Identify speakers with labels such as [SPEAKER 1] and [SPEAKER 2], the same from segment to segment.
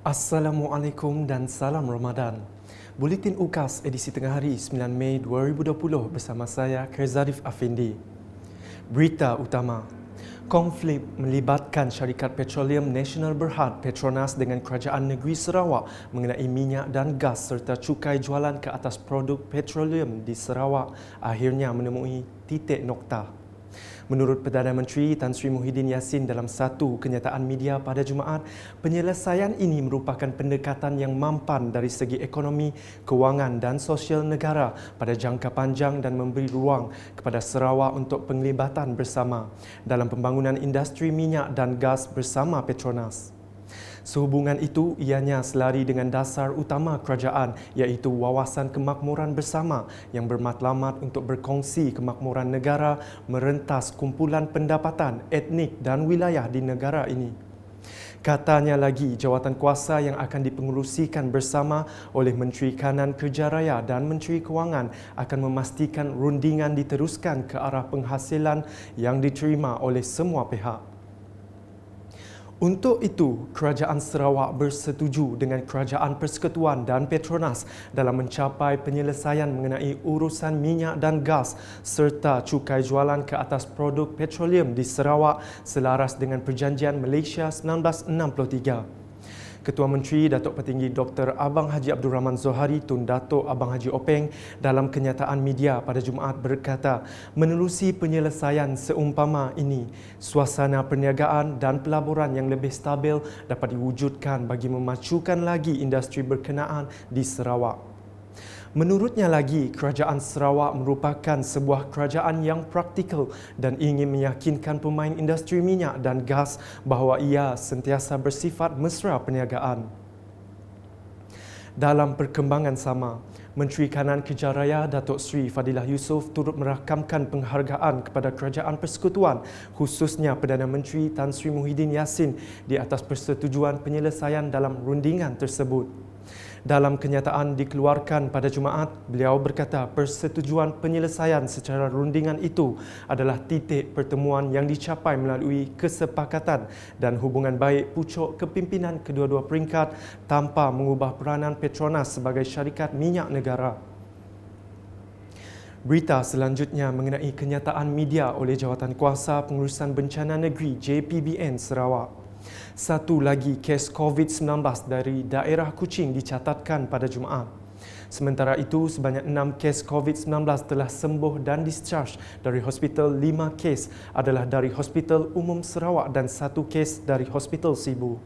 [SPEAKER 1] Assalamualaikum dan salam Ramadan. Buletin UKAS edisi tengah hari 9 Mei 2020 bersama saya Kerzarif Afindi. Berita utama. Konflik melibatkan syarikat petroleum Nasional Berhad Petronas dengan Kerajaan Negeri Sarawak mengenai minyak dan gas serta cukai jualan ke atas produk petroleum di Sarawak akhirnya menemui titik noktah. Menurut Perdana Menteri Tan Sri Muhyiddin Yassin dalam satu kenyataan media pada Jumaat, penyelesaian ini merupakan pendekatan yang mampan dari segi ekonomi, kewangan dan sosial negara pada jangka panjang dan memberi ruang kepada Sarawak untuk penglibatan bersama dalam pembangunan industri minyak dan gas bersama Petronas. Sehubungan itu, ianya selari dengan dasar utama kerajaan iaitu wawasan kemakmuran bersama yang bermatlamat untuk berkongsi kemakmuran negara merentas kumpulan pendapatan, etnik dan wilayah di negara ini. Katanya lagi, jawatan kuasa yang akan dipengerusikan bersama oleh Menteri Kanan Kerja Raya dan Menteri Kewangan akan memastikan rundingan diteruskan ke arah penghasilan yang diterima oleh semua pihak. Untuk itu, Kerajaan Sarawak bersetuju dengan Kerajaan Persekutuan dan Petronas dalam mencapai penyelesaian mengenai urusan minyak dan gas serta cukai jualan ke atas produk petroleum di Sarawak selaras dengan Perjanjian Malaysia 1963. Ketua Menteri Datuk Petinggi Dr. Abang Haji Abdul Rahman Zohari Tun Datuk Abang Haji Openg dalam kenyataan media pada Jumaat berkata, menerusi penyelesaian seumpama ini, suasana perniagaan dan pelaburan yang lebih stabil dapat diwujudkan bagi memacukan lagi industri berkenaan di Sarawak. Menurutnya lagi, Kerajaan Sarawak merupakan sebuah kerajaan yang praktikal dan ingin meyakinkan pemain industri minyak dan gas bahawa ia sentiasa bersifat mesra perniagaan. Dalam perkembangan sama, Menteri Kanan Kerja Raya Datuk Seri Fadilah Yusof turut merakamkan penghargaan kepada Kerajaan Persekutuan, khususnya Perdana Menteri Tan Sri Muhyiddin Yassin di atas persetujuan penyelesaian dalam rundingan tersebut. Dalam kenyataan dikeluarkan pada Jumaat, beliau berkata persetujuan penyelesaian secara rundingan itu adalah titik pertemuan yang dicapai melalui kesepakatan dan hubungan baik pucuk kepimpinan kedua-dua peringkat tanpa mengubah peranan Petronas sebagai syarikat minyak negara. Berita selanjutnya mengenai kenyataan media oleh Jawatankuasa Pengurusan Bencana Negeri JPBN Sarawak. Satu lagi kes COVID-19 dari daerah Kuching dicatatkan pada Jumaat. Sementara itu, sebanyak 6 kes COVID-19 telah sembuh dan discharge dari hospital. 5 kes adalah dari Hospital Umum Sarawak dan 1 kes dari Hospital Sibu.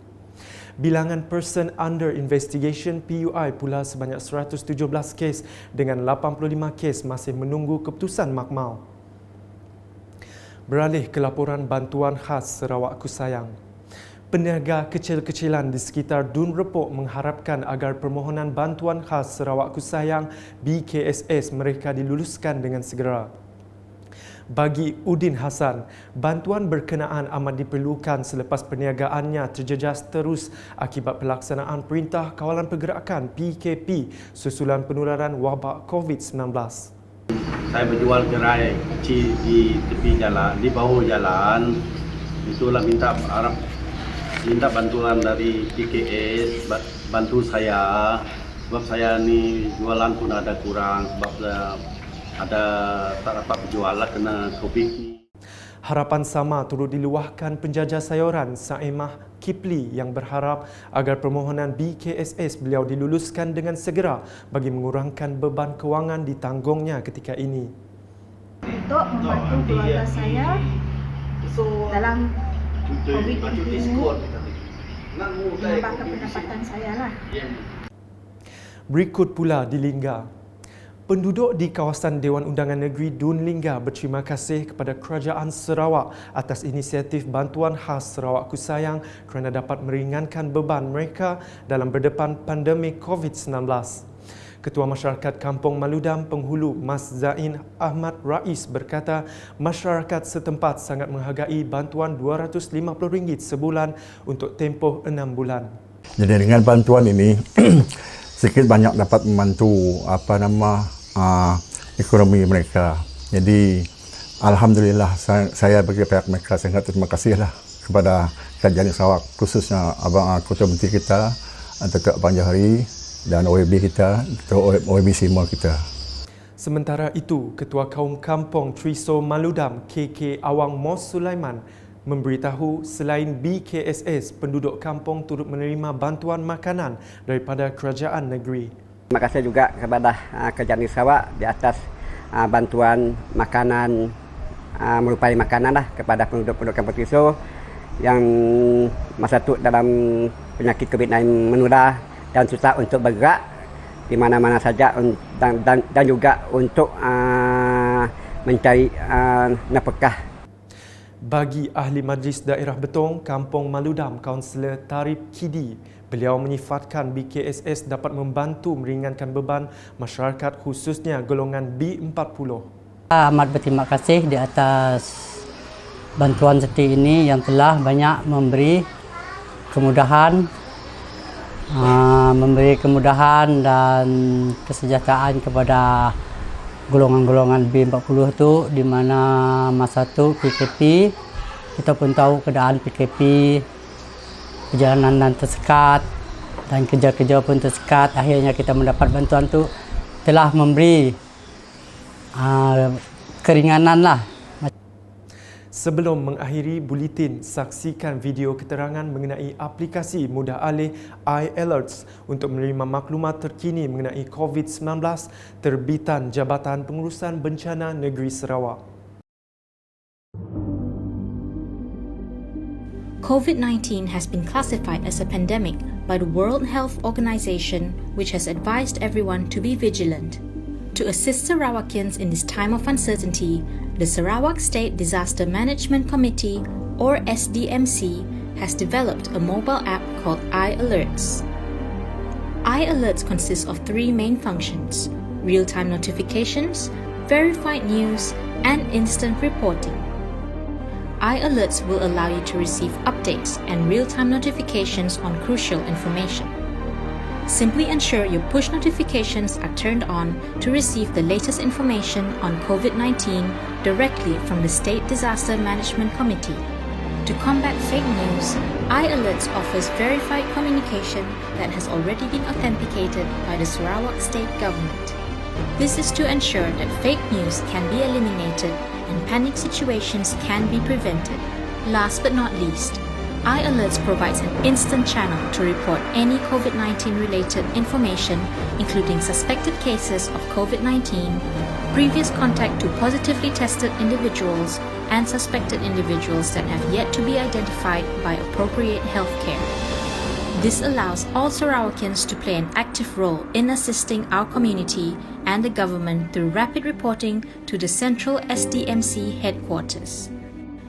[SPEAKER 1] Bilangan person under investigation PUI pula sebanyak 117 kes dengan 85 kes masih menunggu keputusan mahkamah. Beralih ke laporan bantuan khas Sarawak Kusayang. Peniaga kecil-kecilan di sekitar Dun Repok mengharapkan agar permohonan bantuan khas Sarawak Kusayang BKSS mereka diluluskan dengan segera. Bagi Udin Hassan, bantuan berkenaan amat diperlukan selepas perniagaannya terjejas terus akibat pelaksanaan Perintah Kawalan Pergerakan PKP susulan penularan wabak COVID-19.
[SPEAKER 2] Saya berjual gerai kecil di tepi jalan, di bawah jalan. Itulah minta bantuan dari PKS, bantu saya sebab saya ni jualan pun ada kurang sebab ada tak dapat berjualan kena COVID ni.
[SPEAKER 1] Harapan sama turut diluahkan penjajah sayuran Saimah Kipli yang berharap agar permohonan BKSS beliau diluluskan dengan segera bagi mengurangkan beban kewangan ditanggungnya ketika ini.
[SPEAKER 3] Untuk membantu keluarga saya dalam COVID ini, menambahkan pendapatan saya lah.
[SPEAKER 1] Berikut pula di Lingga. Penduduk di kawasan Dewan Undangan Negeri Dun Lingga berterima kasih kepada Kerajaan Sarawak atas inisiatif bantuan khas Sarawak Kusayang kerana dapat meringankan beban mereka dalam berdepan pandemik COVID-19. Ketua Masyarakat Kampung Maludam Penghulu Mas Zain Ahmad Rais berkata masyarakat setempat sangat menghargai bantuan RM250 sebulan untuk tempoh 6 bulan.
[SPEAKER 4] Jadi dengan bantuan ini sedikit banyak dapat membantu ekonomi mereka. Jadi alhamdulillah saya bagi pihak mereka sangat terima kasihlah kepada Kerajaan Sarawak, khususnya Abang Ketua Menteri kita Datuk Abang Johari dan OAB kita, OAB semua kita.
[SPEAKER 1] Sementara itu, Ketua Kaum Kampung Triso Maludam KK Awang Mos Sulaiman memberitahu selain BKSS, penduduk kampung turut menerima bantuan makanan daripada kerajaan negeri.
[SPEAKER 5] Terima kasih juga kepada Kerajaan Sarawak di atas bantuan makanan, merupai makanan kepada penduduk-penduduk kampung Triso yang masa itu dalam penyakit COVID-19 menular dan susah untuk bergerak di mana-mana saja dan juga untuk mencari nafkah.
[SPEAKER 1] Bagi ahli Majlis Daerah Betong Kampung Maludam, Kaunselor Tarib Kidi, beliau menyifatkan BKSS dapat membantu meringankan beban masyarakat khususnya golongan B40.
[SPEAKER 6] Amat berterima kasih di atas bantuan seperti ini yang telah banyak memberi kemudahan dan kesejahteraan kepada golongan-golongan B40 itu, di mana masa itu PKP, kita pun tahu keadaan PKP, perjalanan tersekat dan kerja-kerja pun tersekat. Akhirnya kita mendapat bantuan itu telah memberi keringanan lah.
[SPEAKER 1] Sebelum mengakhiri buletin, saksikan video keterangan mengenai aplikasi mudah alih iAlerts untuk menerima maklumat terkini mengenai COVID-19 terbitan Jabatan Pengurusan Bencana Negeri Sarawak.
[SPEAKER 7] COVID-19 has been classified as a pandemic by the World Health Organization, which has advised everyone to be vigilant. To assist Sarawakians in this time of uncertainty, the Sarawak State Disaster Management Committee, or SDMC, has developed a mobile app called iAlerts. iAlerts consists of three main functions: real-time notifications, verified news, and instant reporting. iAlerts will allow you to receive updates and real-time notifications on crucial information. Simply ensure your push notifications are turned on to receive the latest information on COVID-19 directly from the State Disaster Management Committee. To combat fake news, iAlerts offers verified communication that has already been authenticated by the Sarawak State Government. This is to ensure that fake news can be eliminated and panic situations can be prevented. Last but not least, iAlerts provides an instant channel to report any COVID-19 related information, including suspected cases of COVID-19, previous contact to positively tested individuals, and suspected individuals that have yet to be identified by appropriate healthcare. This allows all Sarawakians to play an active role in assisting our community and the government through rapid reporting to the Central SDMC headquarters.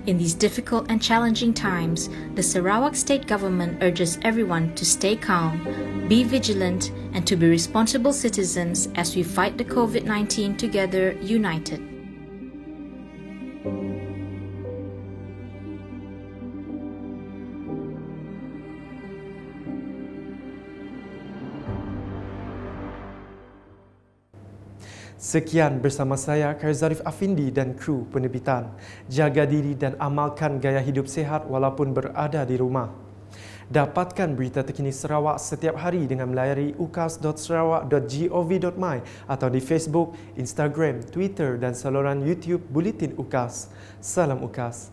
[SPEAKER 7] In these difficult and challenging times, the Sarawak State Government urges everyone to stay calm, be vigilant, and to be responsible citizens as we fight the COVID-19 together, united.
[SPEAKER 1] Sekian bersama saya, Karzarif Afindi dan kru penerbitan. Jaga diri dan amalkan gaya hidup sihat walaupun berada di rumah. Dapatkan berita terkini Sarawak setiap hari dengan melayari ukas.sarawak.gov.my atau di Facebook, Instagram, Twitter dan saluran YouTube Buletin UKAS. Salam UKAS.